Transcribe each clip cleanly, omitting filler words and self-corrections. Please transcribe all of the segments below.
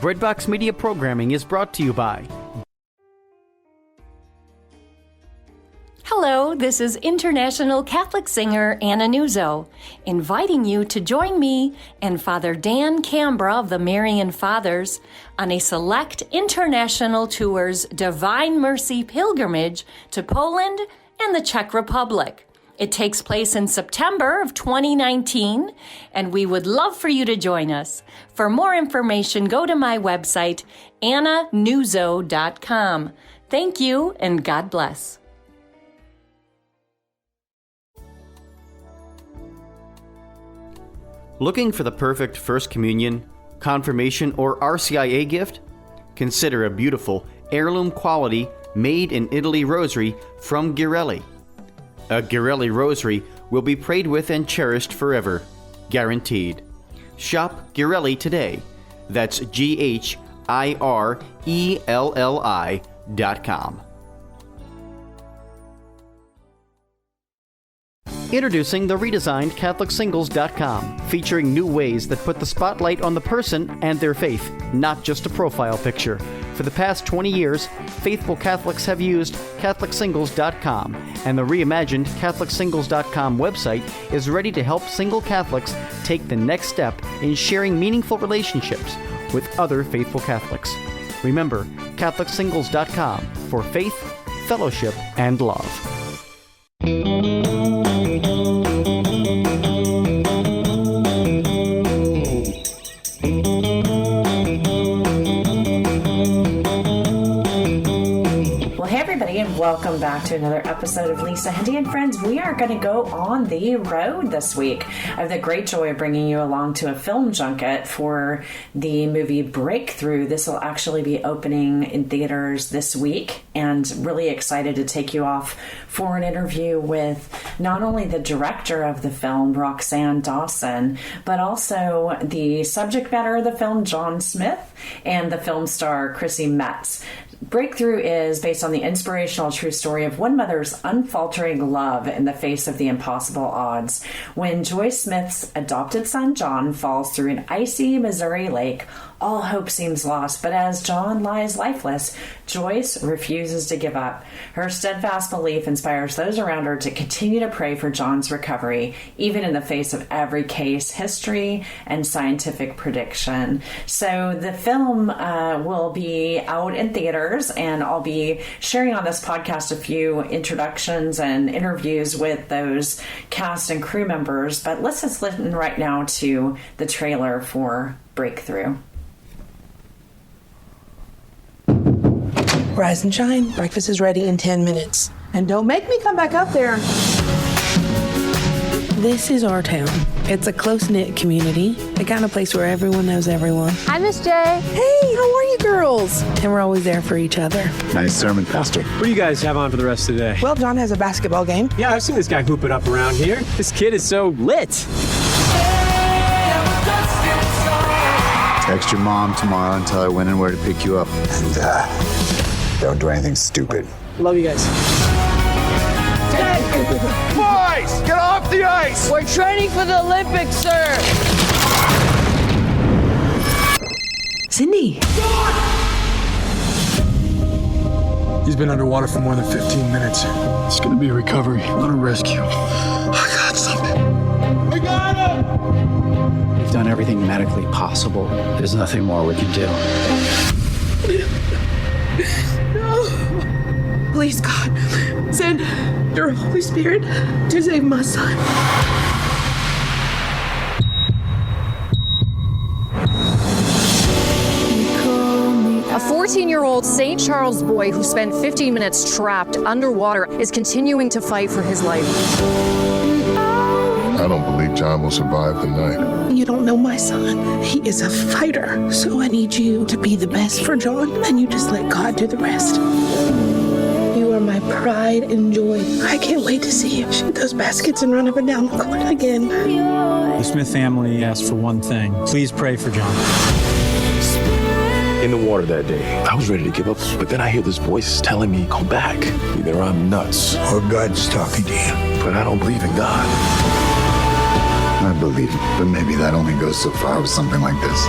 Breadbox Media programming is brought to you by... Hello, this is international Catholic singer Anna Nuzzo, inviting you to join me and Father Dan Cambra of the Marian Fathers on a select international tour's Divine Mercy pilgrimage to Poland and the Czech Republic. It takes place in September of 2019, and we would love for you to join us. For more information, go to my website, annanuzzo.com. Thank you, and God bless. Looking for the perfect First Communion, Confirmation, or RCIA gift? Consider a beautiful, heirloom quality, made-in-Italy rosary from Ghirelli. A Ghirelli rosary will be prayed with and cherished forever, guaranteed. Shop Ghirelli today. That's GHIRELLI.com. Introducing the redesigned CatholicSingles.com, featuring new ways that put the spotlight on the person and their faith, not just a profile picture. For the past 20 years, faithful Catholics have used CatholicSingles.com, and the reimagined CatholicSingles.com website is ready to help single Catholics take the next step in sharing meaningful relationships with other faithful Catholics. Remember, CatholicSingles.com for faith, fellowship, and love. And welcome back to another episode of Lisa, Hendey, and Friends. We are going to go on the road this week. I have the great joy of bringing you along to a film junket for the movie Breakthrough. This will actually be opening in theaters this week, and really excited to take you off for an interview with not only the director of the film, Roxanne Dawson, but also the subject matter of the film, John Smith, and the film star, Chrissy Metz. Breakthrough is based on the inspirational true story of one mother's unfaltering love in the face of the impossible odds. When Joyce Smith's adopted son, John, falls through an icy Missouri lake, all hope seems lost, but as John lies lifeless, Joyce refuses to give up. Her steadfast belief inspires those around her to continue to pray for John's recovery, even in the face of every case, history, and scientific prediction. So the film will be out in theaters, and I'll be sharing on this podcast a few introductions and interviews with those cast and crew members. But let's just listen right now to the trailer for Breakthrough. Rise and shine. Breakfast is ready in 10 minutes. And don't make me come back up there. This is our town. It's a close-knit community, the kind of place where everyone knows everyone. Hi, Miss J. Hey, how are you girls? And we're always there for each other. Nice sermon, Pastor. What do you guys have on for the rest of the day? Well, John has a basketball game. Yeah, I've seen this guy hoop it up around here. This kid is so lit. Text your mom tomorrow and tell her when and where to pick you up. And don't do anything stupid. Love you guys. Boys, get off the ice! We're training for the Olympics, sir. Cindy. He's been underwater for more than 15 minutes. It's gonna be a recovery, not a rescue. I got something. We got him! We've done everything medically possible. There's nothing more we can do. No. Please, God, send your Holy Spirit to save my son. A 14-year-old St. Charles boy who spent 15 minutes trapped underwater is continuing to fight for his life. I don't believe John will survive the night. You don't know my son. He is a fighter. So I need you to be the best for John, and you just let God do the rest. You are my pride and joy. I can't wait to see you shoot those baskets and run up and down the court again. The Smith family asked for one thing. Please pray for John. In the water that day, I was ready to give up, but then I hear this voice telling me, come back. Either I'm nuts, Or God's talking to you. but I don't believe in God. I believe it, but maybe that only goes so far with something like this.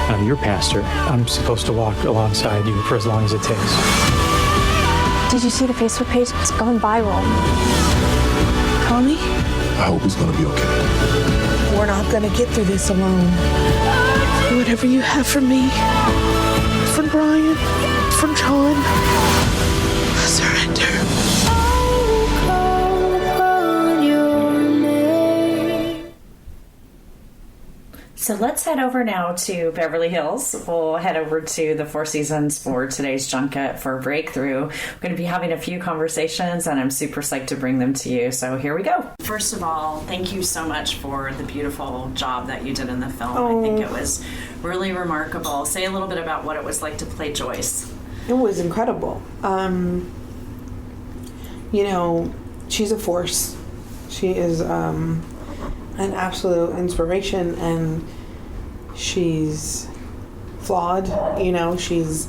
I'm your pastor. I'm supposed to walk alongside you for as long as it takes. Did you see the Facebook page? It's gone viral. Call me. I hope he's gonna be okay. We're not gonna get through this alone. Whatever you have for me, for Brian, for John, I surrender. So let's head over now to Beverly Hills. We'll head over to the Four Seasons for today's junket for Breakthrough. We're going to be having a few conversations, and I'm super psyched to bring them to you. So here we go. First of all, thank you so much for the beautiful job that you did in the film. I think it was really remarkable. Say a little bit about what it was like to play Joyce. It was incredible. You know, she's a force. She is an absolute inspiration, and she's flawed. You know, she's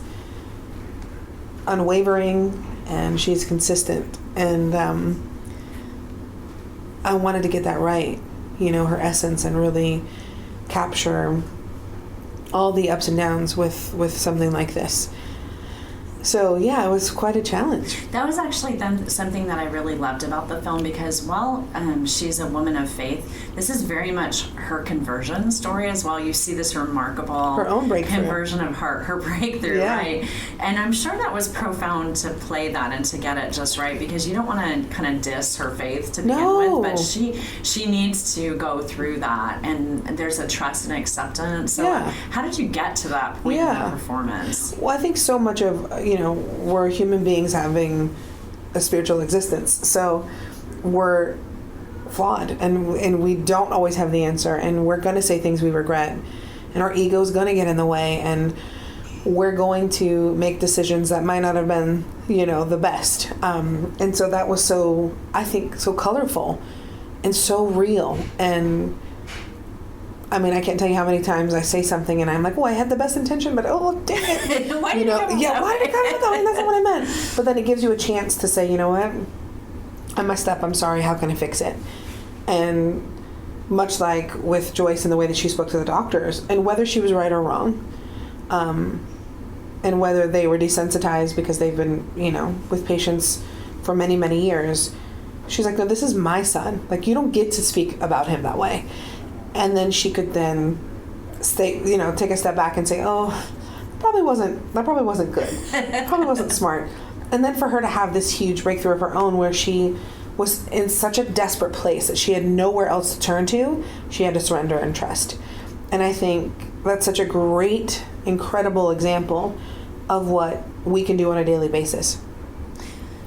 unwavering and she's consistent, and I wanted to get that right, you know, her essence, and really capture all the ups and downs with something like this. So yeah, it was quite a challenge. That was actually something that I really loved about the film, because while she's a woman of faith, this is very much her conversion story as well. You see this remarkable her own breakthrough. Conversion of her breakthrough, yeah. Right? And I'm sure that was profound to play that and to get it just right, because you don't want to kind of diss her faith to begin with, but she needs to go through that, and there's a trust and acceptance. So how did you get to that point in the performance? Well, I think so much of, you know, we're human beings having a spiritual existence, so we're flawed, and we don't always have the answer, and we're going to say things we regret, and our ego's going to get in the way, and we're going to make decisions that might not have been, you know, the best. And so that was so, I think, so colorful and so real. And I mean, I can't tell you how many times I say something and I'm like, oh, I had the best intention, but oh, dang it. Why did it come out? Why did it come out that way? That's not what I meant. But then it gives you a chance to say, you know what? I messed up. I'm sorry. How can I fix it? And much like with Joyce and the way that she spoke to the doctors, and whether she was right or wrong, and whether they were desensitized because they've been, you know, with patients for many, many years, she's like, no, this is my son. Like, you don't get to speak about him that way. And then she could then stay, you know, take a step back and say, oh, that probably wasn't good. Probably wasn't smart. And then for her to have this huge breakthrough of her own, where she was in such a desperate place that she had nowhere else to turn to, she had to surrender and trust. And I think that's such a great, incredible example of what we can do on a daily basis.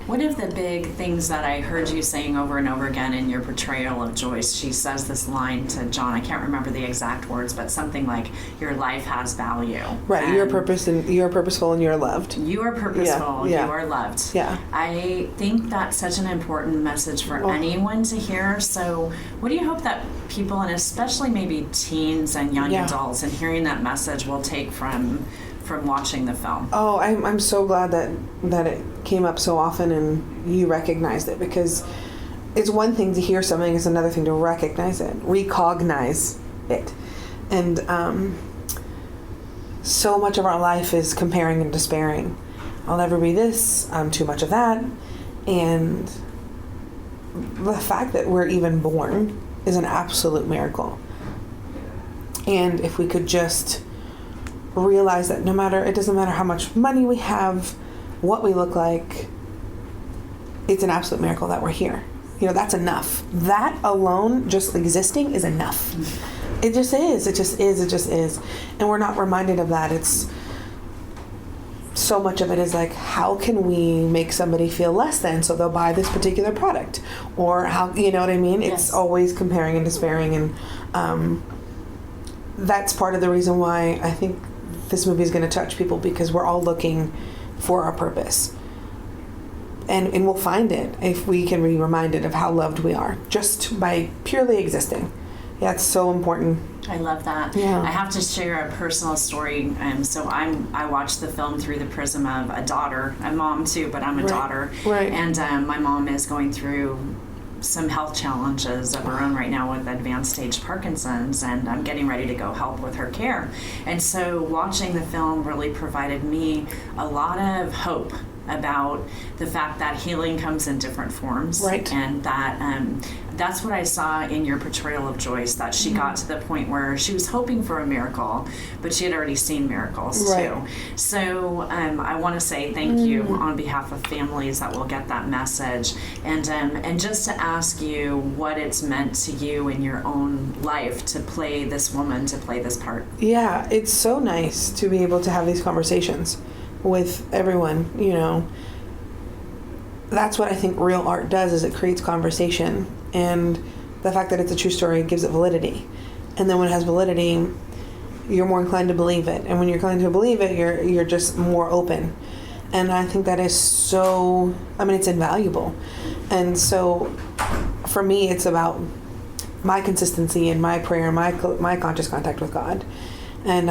One of the big things that I heard you saying over and over again in your portrayal of Joyce, she says this line to John, I can't remember the exact words, but something like, your life has value. Right, and you're purposeful and you're loved. You are purposeful, you are loved. Yeah. I think that's such an important message for anyone to hear. So what do you hope that people, and especially maybe teens and young adults, and hearing that message will take from watching the film? Oh, I'm so glad that it came up so often and you recognized it, because it's one thing to hear something, it's another thing to recognize it, recognize it. And so much of our life is comparing and despairing. I'll never be this, I'm too much of that. And the fact that we're even born is an absolute miracle. And if we could just realize that it doesn't matter how much money we have, what we look like, it's an absolute miracle that we're here. You know, that's enough. That alone, just existing, is enough. It just is. It just is. And we're not reminded of that. It's so much of it is like, how can we make somebody feel less than so they'll buy this particular product? Or how, you know what I mean? Yes. It's always comparing and despairing. And that's part of the reason why I think this movie is going to touch people, because we're all looking for our purpose. And we'll find it if we can be reminded of how loved we are, just by purely existing. Yeah, it's so important. I love that. Yeah. I have to share a personal story. So I watched the film through the prism of a daughter, a mom too, but I'm a daughter. Right. And my mom is going through some health challenges of her own right now with advanced stage Parkinson's, and I'm getting ready to go help with her care. And so watching the film really provided me a lot of hope about the fact that healing comes in different forms, right? And that that's what I saw in your portrayal of Joyce, that she got to the point where she was hoping for a miracle, but she had already seen miracles too. So I want to say thank you on behalf of families that will get that message, and just to ask you what it's meant to you in your own life to play this woman, to play this part. Yeah, it's so nice to be able to have these conversations with everyone, you know. That's what I think real art does, is it creates conversation, and the fact that it's a true story gives it validity. And then when it has validity, you're more inclined to believe it, and when you're inclined to believe it, you're just more open. And I think that is so, I mean, it's invaluable. And so for me, it's about my consistency and my prayer, my conscious contact with God, and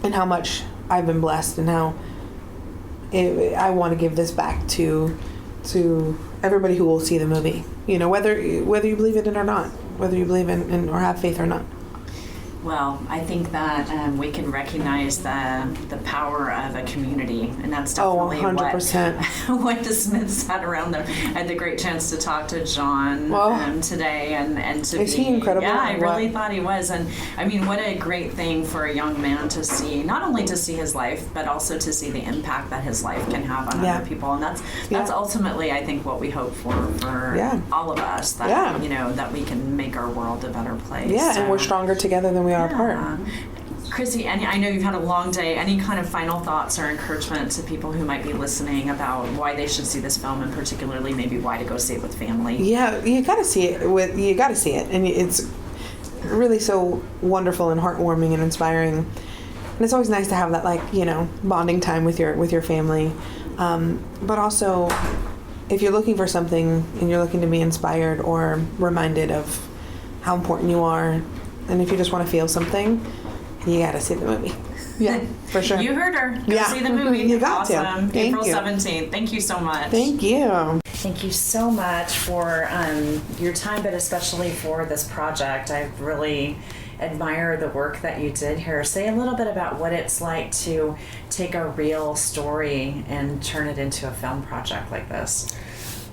how much I've been blessed, and how I want to give this back to everybody who will see the movie. You know, whether you believe it in or not, whether you believe in or have faith or not. Well, I think that we can recognize the power of a community, and that's definitely 100%. what the Smiths had around them. I had the great chance to talk to John today, and to is he incredible? Yeah, I really thought he was, and I mean, what a great thing for a young man to see, not only to see his life, but also to see the impact that his life can have on other people, and that's ultimately, I think, what we hope for all of us, that you know, that we can make our world a better place. Yeah, so. And we're stronger together than we are apart. Chrissy, I know you've had a long day. Any kind of final thoughts or encouragement to people who might be listening about why they should see this film, and particularly maybe why to go see it with family? Yeah, you got to see it. And it's really so wonderful and heartwarming and inspiring. And it's always nice to have that, like, you know, bonding time with your family. But also, if you're looking for something and you're looking to be inspired or reminded of how important you are, and if you just want to feel something, you got to see the movie. Yeah, for sure. You heard her. Go see the movie. You got to. April 17th. Thank you so much. Thank you. Thank you so much for your time, but especially for this project. I really admire the work that you did here. Say a little bit about what it's like to take a real story and turn it into a film project like this.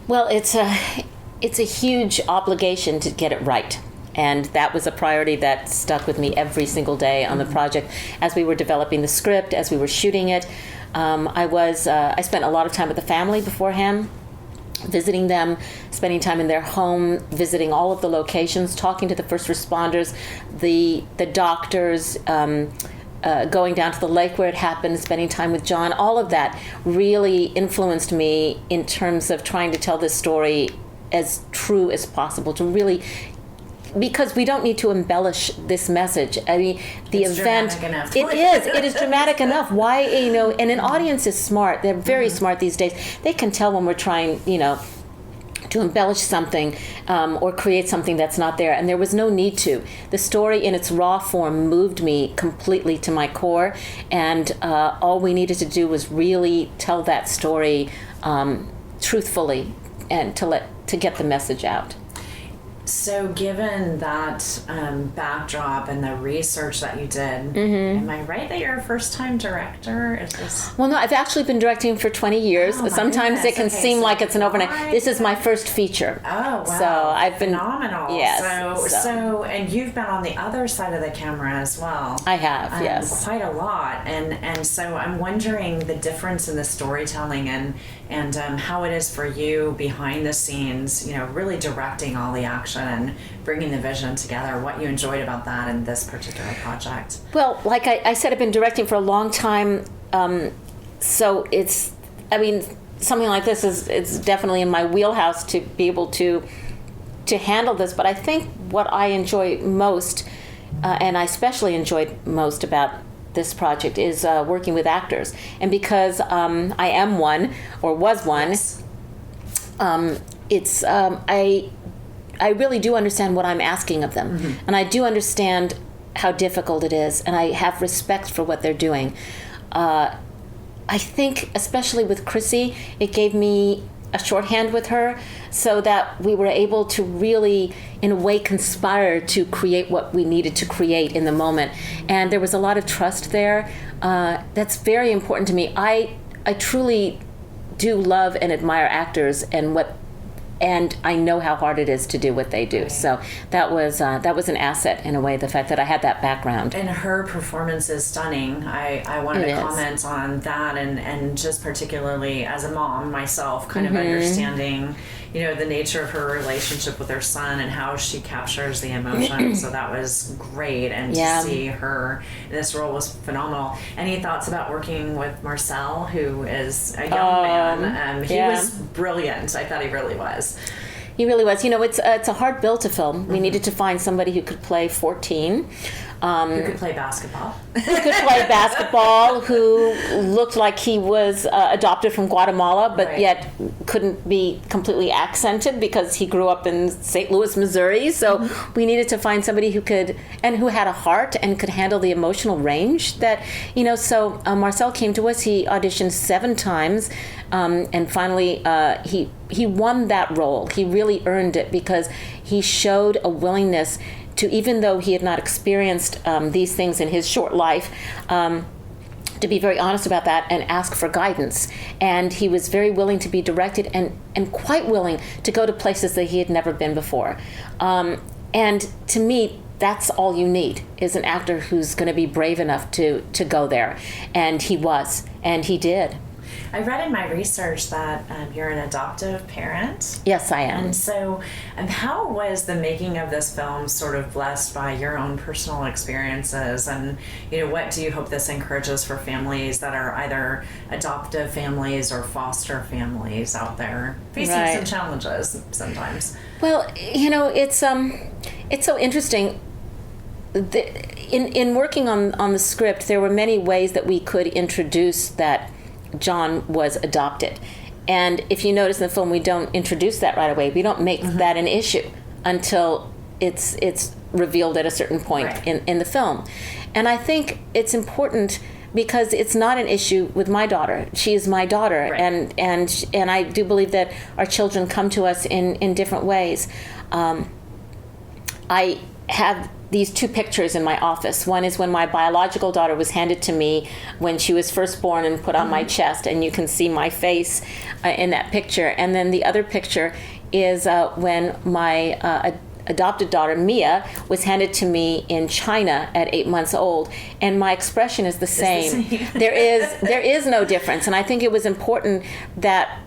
Well, it's a huge obligation to get it right. And that was a priority that stuck with me every single day on the project. As we were developing the script, as we were shooting it, I spent a lot of time with the family beforehand, visiting them, spending time in their home, visiting all of the locations, talking to the first responders, the doctors, going down to the lake where it happened, spending time with John. All of that really influenced me in terms of trying to tell this story as true as possible, to really, because we don't need to embellish this message. I mean, it's event, it is dramatic enough. Why, you know, and an audience is smart. They're very smart these days. They can tell when we're trying, you know, to embellish something or create something that's not there, and there was no need to. The story in its raw form moved me completely to my core, and all we needed to do was really tell that story truthfully, and to get the message out. So given that backdrop and the research that you did, am I right that you're a first-time director? Well, no, I've actually been directing for 20 years. Sometimes it can seem like it's an overnight. This is my first feature. Oh, wow. So I've been... Phenomenal. Yes. So, and you've been on the other side of the camera as well. I have, yes. Quite a lot. And so I'm wondering the difference in the storytelling and how it is for you behind the scenes, you know, really directing all the action and bringing the vision together, what you enjoyed about that in this particular project. Well, like I said, I've been directing for a long time, so it's, I mean, something like this is definitely in my wheelhouse to be able to handle this. But I think what I enjoy most, and I especially enjoyed most about this project, is working with actors. And because I am one, or was one, it's I really do understand what I'm asking of them. And I do understand how difficult it is, and I have respect for what they're doing. I think, especially with Chrissy, it gave me a shorthand with her so that we were able to really, in a way, conspire to create what we needed to create in the moment. And there was a lot of trust there. That's very important to me. I truly do love and admire actors and I know how hard it is to do what they do. Right. So that was an asset in a way, the fact that I had that background. And her performance is stunning. I wanted to comment on that, and just particularly as a mom myself, kind of understanding, the nature of her relationship with her son and how she captures the emotion. So that was great, and to see her in this role was phenomenal. Any thoughts about working with Marcel, who is a young man? He was brilliant. I thought he really was. He really was. It's a hard bill to film. We needed to find somebody who could play 14. Who could play basketball. Who looked like he was adopted from Guatemala, but yet couldn't be completely accented because he grew up in St. Louis, Missouri. So we needed to find somebody who had a heart and could handle the emotional range that, so Marcel came to us. He auditioned 7 times, and finally he won that role. He really earned it because he showed a willingness to, even though he had not experienced these things in his short life, to be very honest about that and ask for guidance. And he was very willing to be directed and quite willing to go to places that he had never been before. And to me, that's all you need, is an actor who's going to be brave enough to go there. And he was, and he did. I read in my research that you're an adoptive parent. Yes, I am. And so how was the making of this film sort of blessed by your own personal experiences? And, what do you hope this encourages for families that are either adoptive families or foster families out there facing some challenges sometimes? Well, it's so interesting. In working on the script, there were many ways that we could introduce that John was adopted. And if you notice in the film, we don't introduce that right away. We don't make that an issue until it's revealed at a certain point in the film. And I think it's important because it's not an issue with my daughter. She is my daughter, and I do believe that our children come to us in different ways. I have these 2 pictures in my office. One is when my biological daughter was handed to me when she was first born and put on my chest, and you can see my face in that picture. And then the other picture is when my adopted daughter, Mia, was handed to me in China at 8 months old, and my expression is the same. There is no difference, and I think it was important that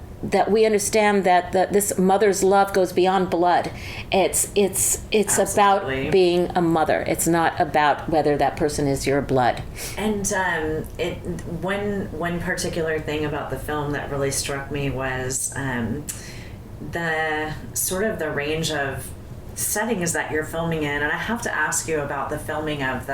we understand that this mother's love goes beyond blood. It's about being a mother. It's not about whether that person is your blood. And one particular thing about the film that really struck me was the sort of the range of settings that you're filming in. And I have to ask you about the filming of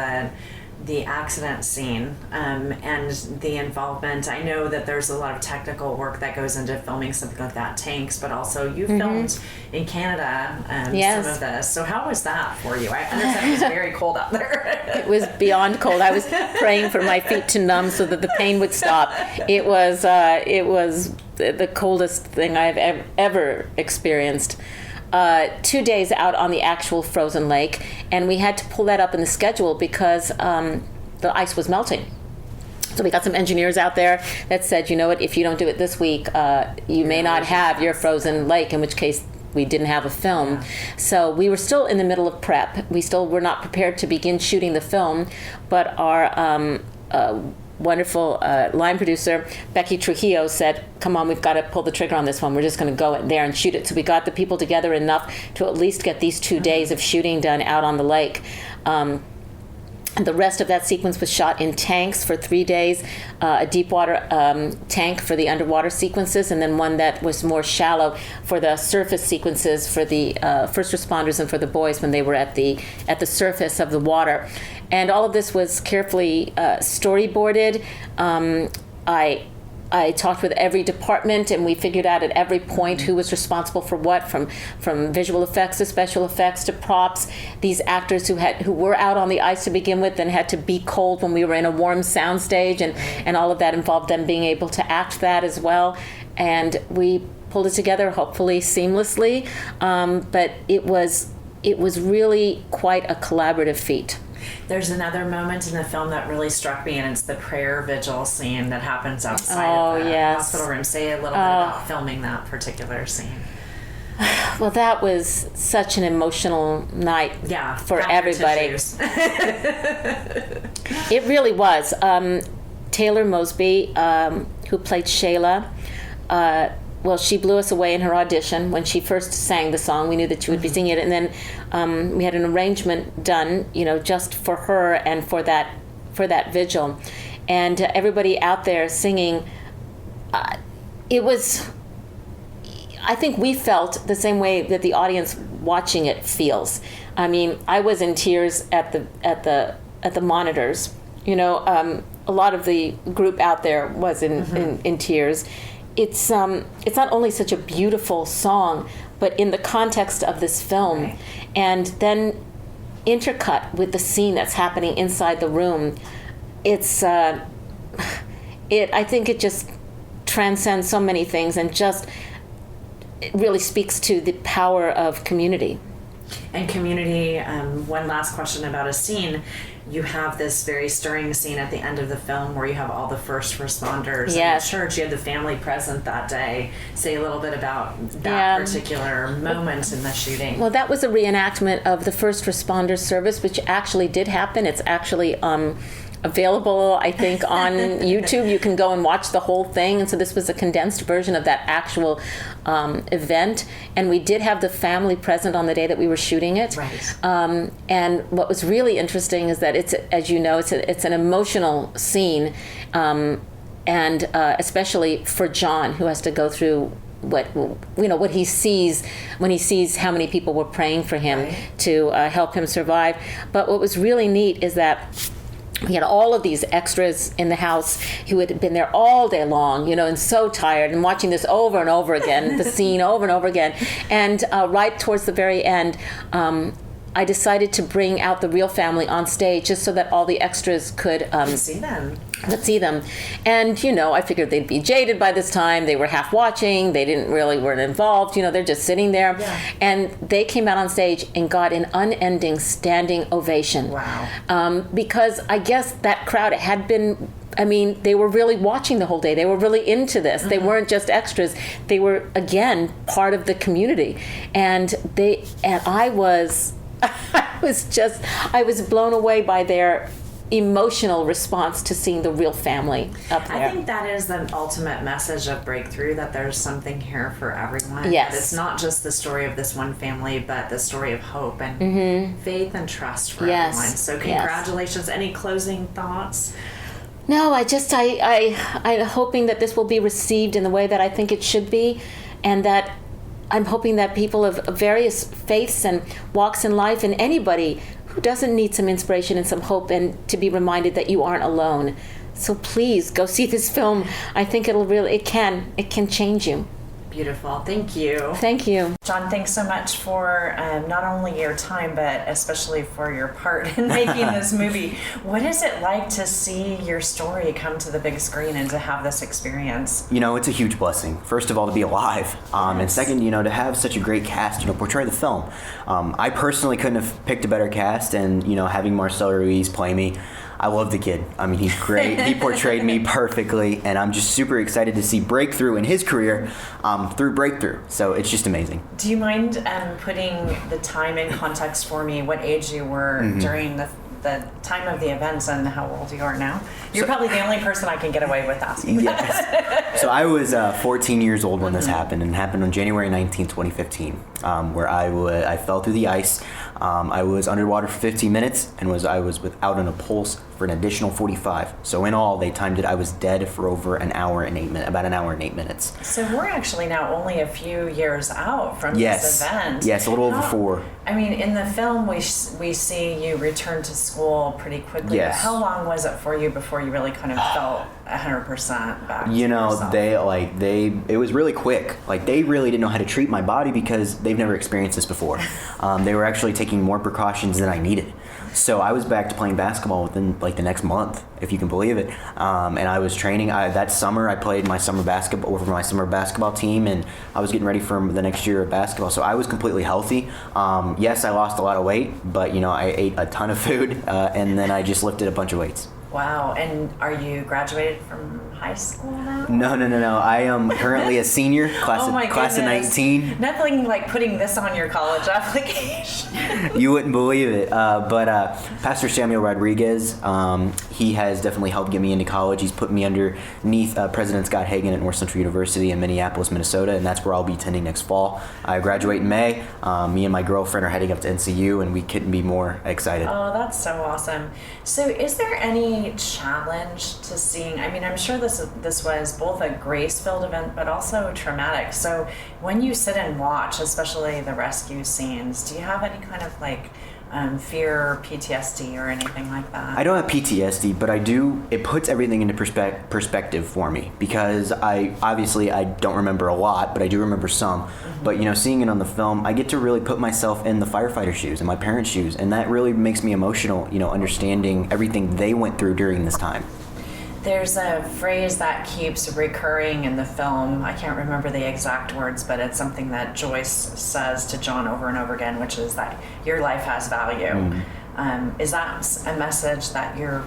the accident scene and the involvement. I know that there's a lot of technical work that goes into filming something like that, tanks, but also you filmed in Canada some of this. So how was that for you? I understand it was very cold out there. It was beyond cold. I was praying for my feet to numb so that the pain would stop. It was the coldest thing I've ever experienced. 2 days out on the actual frozen lake, and we had to pull that up in the schedule because the ice was melting. So we got some engineers out there that said, you know what, if you don't do it this week, you may not have your frozen lake, in which case we didn't have a film. So we were still in the middle of prep. We still were not prepared to begin shooting the film, but our wonderful line producer, Becky Trujillo, said, come on, we've got to pull the trigger on this one. We're just going to go in there and shoot it. So we got the people together enough to at least get these 2 days of shooting done out on the lake. And the rest of that sequence was shot in tanks for 3 days, a deep water tank for the underwater sequences, and then one that was more shallow for the surface sequences for the first responders and for the boys when they were at the surface of the water. And all of this was carefully storyboarded. I talked with every department, and we figured out at every point who was responsible for what, from visual effects to special effects to props. These actors who were out on the ice to begin with and had to be cold when we were in a warm soundstage, and all of that involved them being able to act that as well. And we pulled it together, hopefully seamlessly. But it was really quite a collaborative feat. There's another moment in the film that really struck me, and it's the prayer vigil scene that happens outside of the hospital room. Say a little bit about filming that particular scene. Well, that was such an emotional night for everybody. It really was. Taylor Mosby, who played Shayla, she blew us away in her audition when she first sang the song. We knew that she would be singing it, and then we had an arrangement done, just for her and for that vigil, and everybody out there singing. It was. I think we felt the same way that the audience watching it feels. I mean, I was in tears at the monitors. A lot of the group out there was in tears. It's not only such a beautiful song, but in the context of this film, and then intercut with the scene that's happening inside the room. I think it just transcends so many things, and just it really speaks to the power of community. And community, one last question about a scene. You have this very stirring scene at the end of the film where you have all the first responders in the church. You had the family present that day. Say a little bit about that particular moment in the shooting. Well, that was a reenactment of the first responders service, which actually did happen. It's actually available, I think, on YouTube. You can go and watch the whole thing. And so this was a condensed version of that actual event. And we did have the family present on the day that we were shooting it. Right. And what was really interesting is that it's, as you know, it's an emotional scene, and especially for John, who has to go through what he sees when he sees how many people were praying for him to help him survive. But what was really neat is that we had all of these extras in the house who had been there all day long, and so tired, and watching this over and over again, the scene over and over again. And right towards the very end, I decided to bring out the real family on stage just so that all the extras could see them. And, I figured they'd be jaded by this time. They were half watching. They weren't involved. They're just sitting there. Yeah. And they came out on stage and got an unending standing ovation. Wow. Because I guess that crowd had been, they were really watching the whole day. They were really into this. They weren't just extras. They were, again, part of the community. And I was blown away by their emotional response to seeing the real family up there. I think that is the ultimate message of Breakthrough, that there's something here for everyone. Yes. That it's not just the story of this one family, but the story of hope and faith and trust for everyone. So congratulations. Any closing thoughts? No, I'm hoping that this will be received in the way that I think it should be, and that I'm hoping that people of various faiths and walks in life, and anybody who doesn't need some inspiration and some hope, and to be reminded that you aren't alone. So please go see this film. I think it can change you. Beautiful. Thank you. Thank you. John, thanks so much for not only your time, but especially for your part in making this movie. What is it like to see your story come to the big screen and to have this experience? It's a huge blessing. First of all, to be alive. And second, to have such a great cast, portray the film. I personally couldn't have picked a better cast, and, having Marcel Ruiz play me, I love the kid. He's great. He portrayed me perfectly, and I'm just super excited to see breakthrough in his career through Breakthrough. So it's just amazing. Do you mind putting the time in context for me, what age you were during the time of the events and how old you are now? You're probably the only person I can get away with asking that. So I was 14 years old when this happened, and it happened on January 19, 2015, where I fell through the ice. I was underwater for 15 minutes, and I was without a pulse for an additional 45. So in all, they timed it. I was dead for over about an hour and 8 minutes. So we're actually now only a few years out from this event. Yes, a little over 4. In the film, we see you return to school pretty quickly. Yes. But how long was it for you before you really kind of felt 100% back to yourself? It was really quick. They really didn't know how to treat my body because they've never experienced this before. They were actually taking more precautions than I needed. So I was back to playing basketball within like the next month, if you can believe it. And I was training. That summer, I played my summer basketball team, and I was getting ready for the next year of basketball. So I was completely healthy. Yes, I lost a lot of weight, but I ate a ton of food, and then I just lifted a bunch of weights. Wow. And are you graduated from high school now? No. I am currently a senior, class of 19. Nothing like putting this on your college application. You wouldn't believe it. But Pastor Samuel Rodriguez, he has definitely helped get me into college. He's put me underneath President Scott Hagan at North Central University in Minneapolis, Minnesota, and that's where I'll be attending next fall. I graduate in May. Me and my girlfriend are heading up to NCU, and we couldn't be more excited. Oh, that's so awesome. So is there any challenge to seeing, I'm sure this was both a grace-filled event but also traumatic, so when you sit and watch, especially the rescue scenes, do you have any kind of like fear or PTSD or anything like that? I don't have PTSD, but it puts everything into perspective for me, because I don't remember a lot, but I do remember some. But seeing it on the film, I get to really put myself in the firefighter shoes and my parents' shoes, and that really makes me emotional, understanding everything they went through during this time. There's a phrase that keeps recurring in the film. I can't remember the exact words, but it's something that Joyce says to John over and over again, which is that your life has value. Mm-hmm. Is that a message that your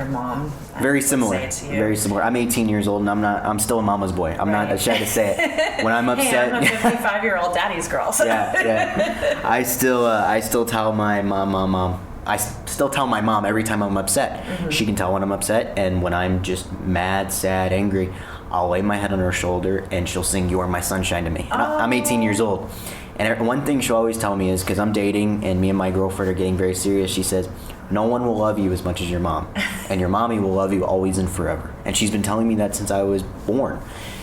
mom very similar say to you? Very similar. I'm 18 years old, and I'm still a mama's boy. I'm not ashamed to say it. When I'm upset, hey, I'm a 55-year-old daddy's girl. So. Yeah. I still tell my mom. I still tell my mom every time I'm upset. Mm-hmm. She can tell when I'm upset, and when I'm just mad, sad, angry, I'll lay my head on her shoulder and she'll sing "You Are My Sunshine" to me. And I'm 18 years old. And one thing she'll always tell me is, because I'm dating and me and my girlfriend are getting very serious, she says, no one will love you as much as your mom. And your mommy will love you always and forever. And she's been telling me that since I was born.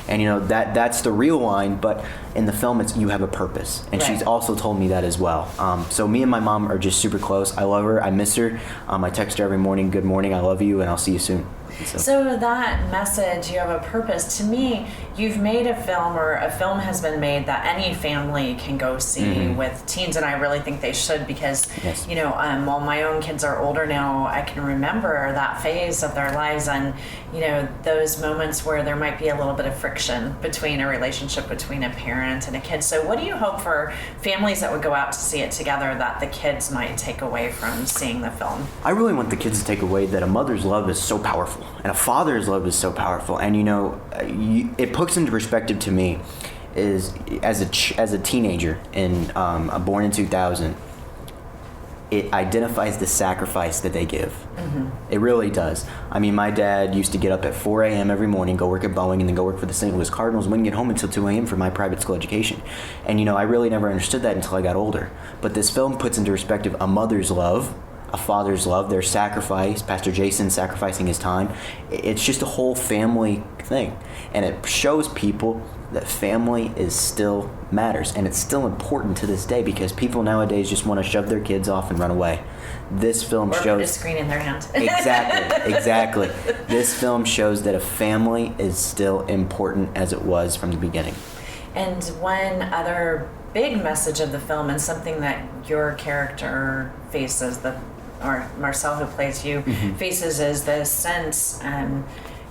And that's the real line, but in the film it's you have a purpose. And she's also told me that as well. So me and my mom are just super close. I love her, I miss her. I text her every morning, good morning, I love you, and I'll see you soon. So that message, you have a purpose, to me, you've made a film, or a film has been made that any family can go see with teens, and I really think they should, because while my own kids are older now, I can remember that phase of their lives, and those moments where there might be a little bit of friction between a relationship between a parent and a kid. So what do you hope for families that would go out to see it together that the kids might take away from seeing the film? I really want the kids to take away that a mother's love is so powerful, and a father's love is so powerful. And it puts into perspective to me is as a teenager born in 2000, it identifies the sacrifice that they give. Mm-hmm. It really does. My dad used to get up at 4 a.m. every morning, go work at Boeing, and then go work for the St. Louis Cardinals, wouldn't get home until 2 a.m. for my private school education. And I really never understood that until I got older. But this film puts into perspective a mother's love, a father's love, their sacrifice, Pastor Jason sacrificing his time. It's just a whole family thing. And it shows people that family still matters, and it's still important to this day, because people nowadays just want to shove their kids off and run away. This film shows... Or put a screen in their hand. Exactly. This film shows that a family is still important as it was from the beginning. And one other big message of the film, and something that your character faces, or Marcel, who plays you, faces, is this sense,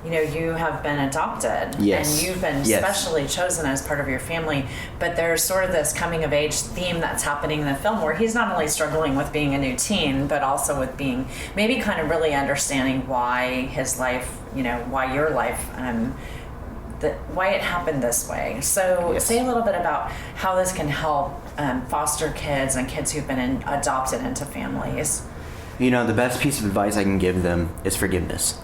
you have been adopted, yes. and you've been specially chosen as part of your family, but there's sort of this coming of age theme that's happening in the film, where he's not only struggling with being a new teen, but also with being maybe kind of really understanding why his life, why your life, why it happened this way. So say a little bit about how this can help foster kids and kids who've been adopted into families. The best piece of advice I can give them is forgiveness.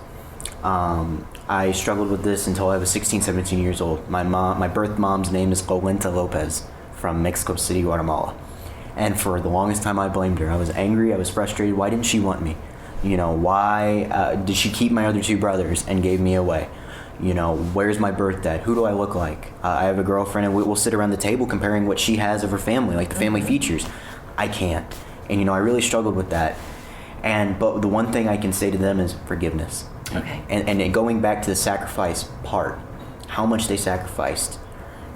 I struggled with this until I was 16, 17 years old. My birth mom's name is Lolenta Lopez from Mexico City, Guatemala. And for the longest time I blamed her. I was angry, I was frustrated. Why didn't she want me? Why did she keep my other two brothers and gave me away? Where's my birth dad? Who do I look like? I have a girlfriend, and we'll sit around the table comparing what she has of her family, like the family features. I can't. And I really struggled with that. But the one thing I can say to them is forgiveness. Okay. And going back to the sacrifice part, how much they sacrificed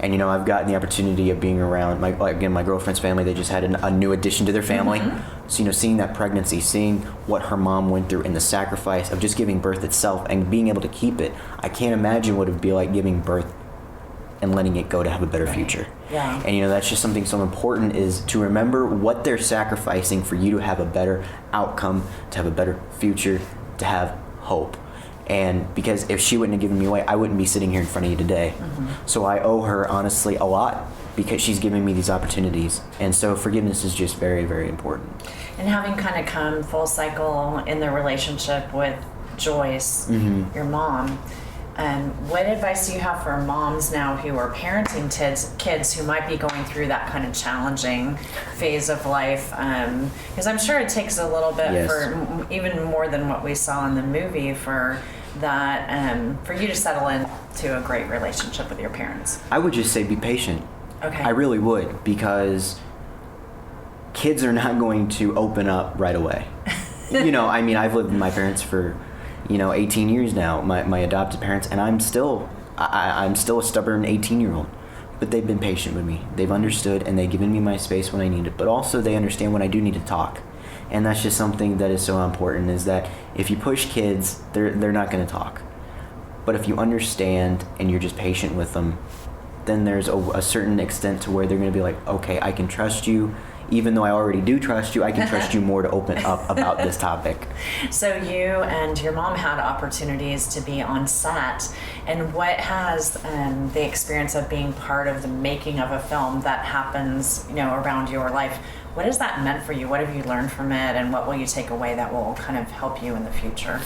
And, I've gotten the opportunity of being around, my girlfriend's family. They just had a new addition to their family. Mm-hmm. So, seeing that pregnancy, seeing what her mom went through and the sacrifice of just giving birth itself and being able to keep it, I can't imagine what it would be like giving birth and letting it go to have a better future. Yeah. And, that's just something so important, is to remember what they're sacrificing for you to have a better outcome, to have a better future, to have hope. And because if she wouldn't have given me away, I wouldn't be sitting here in front of you today. Mm-hmm. So I owe her, honestly, a lot, because she's giving me these opportunities. And so forgiveness is just very, very important. And having kind of come full cycle in the relationship with Joyce, mm-hmm. your mom, what advice do you have for moms now who are parenting kids who might be going through that kind of challenging phase of life? Because I'm sure it takes a little bit for even more than what we saw in the movie for that, for you to settle into a great relationship with your parents. I would just say be patient. Okay. I really would, because kids are not going to open up right away. I've lived with my parents for 18 years now, my adopted parents, and I'm still a stubborn 18-year-old. But they've been patient with me. They've understood, and they've given me my space when I need it. But also they understand when I do need to talk. And that's just something that is so important, is that if you push kids, they're not going to talk. But if you understand and you're just patient with them, then there's a certain extent to where they're going to be like, okay, I can trust you. Even though I already do trust you, I can trust you more to open up about this topic. So you and your mom had opportunities to be on set. And what has the experience of being part of the making of a film that happens, around your life, what has that meant for you? What have you learned from it? And what will you take away that will kind of help you in the future?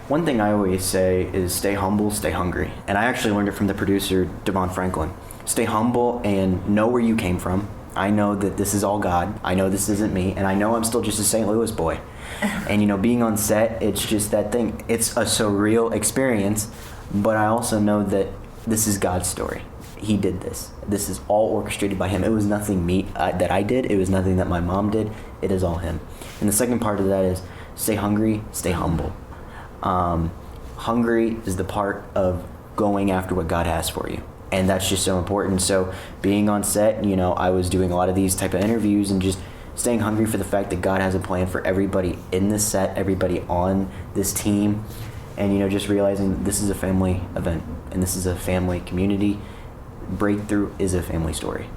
One thing I always say is stay humble, stay hungry. And I actually learned it from the producer, Devon Franklin. Stay humble and know where you came from. I know that this is all God. I know this isn't me. And I know I'm still just a St. Louis boy. And, being on set, it's just that thing. It's a surreal experience. But I also know that this is God's story. He did this. This is all orchestrated by him. It was nothing that I did. It was nothing that my mom did. It is all him. And the second part of that is stay hungry, stay humble. Hungry is the part of going after what God has for you. And that's just so important. So being on set, I was doing a lot of these type of interviews and just staying hungry for the fact that God has a plan for everybody in this set, everybody on this team. And, just realizing this is a family event and this is a family community. Breakthrough is a family story.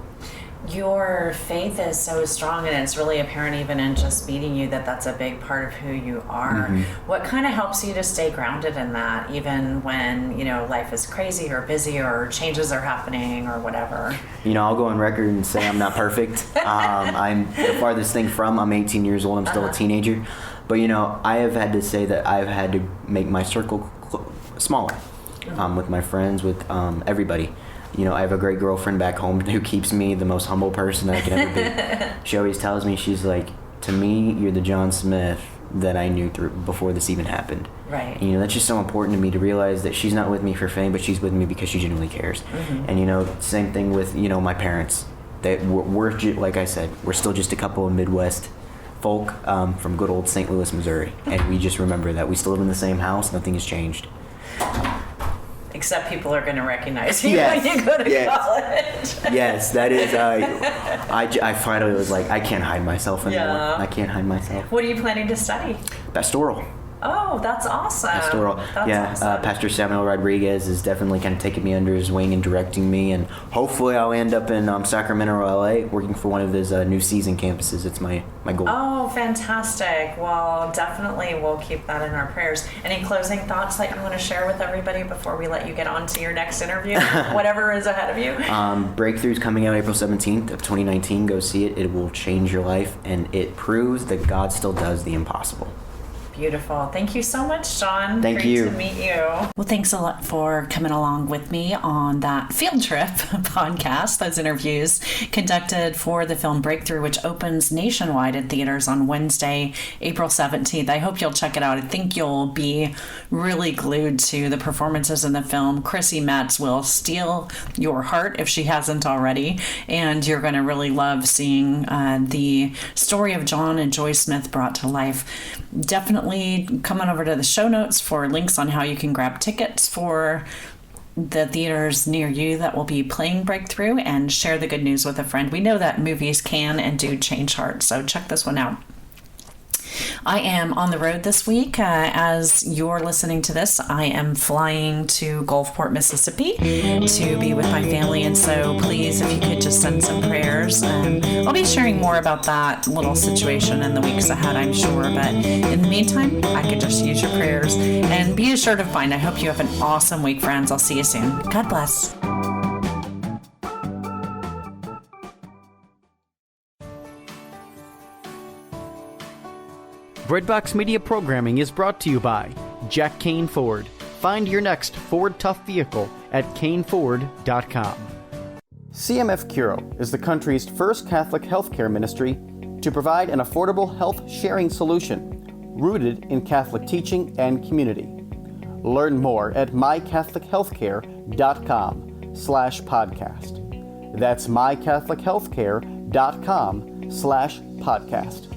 Your faith is so strong, and it's really apparent even in just meeting you that that's a big part of who you are. Mm-hmm. What kind of helps you to stay grounded in that, even when, life is crazy or busy or changes are happening or whatever? I'll go on record and say I'm not perfect. I'm the farthest thing from. I'm 18 years old. I'm still a teenager. But, I have had to say that I've had to make my circle smaller with my friends, with everybody. I have a great girlfriend back home who keeps me the most humble person I could ever be. She always tells me, she's like, to me, you're the John Smith that I knew before this even happened. Right. And, that's just so important to me to realize that she's not with me for fame, but she's with me because she genuinely cares. Mm-hmm. And, same thing with, my parents. We're like I said, we're still just a couple of Midwest folk from good old St. Louis, Missouri. And we just remember that. We still live in the same house. Nothing has changed. Except people are going to recognize you when you go to college. Yes, that is. I finally was like, I can't hide myself anymore. Yeah. I can't hide myself. What are you planning to study? Pastoral. Oh, that's awesome. Pastoral. That's awesome. Pastor Samuel Rodriguez is definitely kind of taking me under his wing and directing me, and hopefully I'll end up in Sacramento or LA working for one of his new season campuses. It's my goal. Oh, fantastic. Well, definitely we'll keep that in our prayers. Any closing thoughts that you want to share with everybody before we let you get on to your next interview? Whatever is ahead of you. Breakthrough's coming out April 17th of 2019. Go see it. It will change your life, and it proves that God still does the impossible. Beautiful. Thank you so much, John. Thank you. Great to meet you. Well, thanks a lot for coming along with me on that field trip podcast, those interviews conducted for the film Breakthrough, which opens nationwide in theaters on Wednesday, April 17th. I hope you'll check it out. I think you'll be really glued to the performances in the film. Chrissy Metz will steal your heart if she hasn't already, and you're going to really love seeing the story of John and Joy Smith brought to life. Definitely come on over to the show notes for links on how you can grab tickets for the theaters near you that will be playing Breakthrough, and share the good news with a friend. We know that movies can and do change hearts, so check this one out. I am on the road this week. As you're listening to this, I am flying to Gulfport, Mississippi to be with my family, and so please, if you could just send some prayers. I'll be sharing more about that little situation in the weeks ahead, I'm sure, but in the meantime, I could just use your prayers, and be assured of mine. I hope you have an awesome week, friends. I'll see you soon. God bless. Breadbox Media programming is brought to you by Jack Kane Ford. Find your next Ford Tough vehicle at caneford.com. CMF Curo is the country's first Catholic healthcare ministry to provide an affordable health sharing solution rooted in Catholic teaching and community. Learn more at mycatholichealthcare.com/podcast. That's mycatholichealthcare.com/podcast.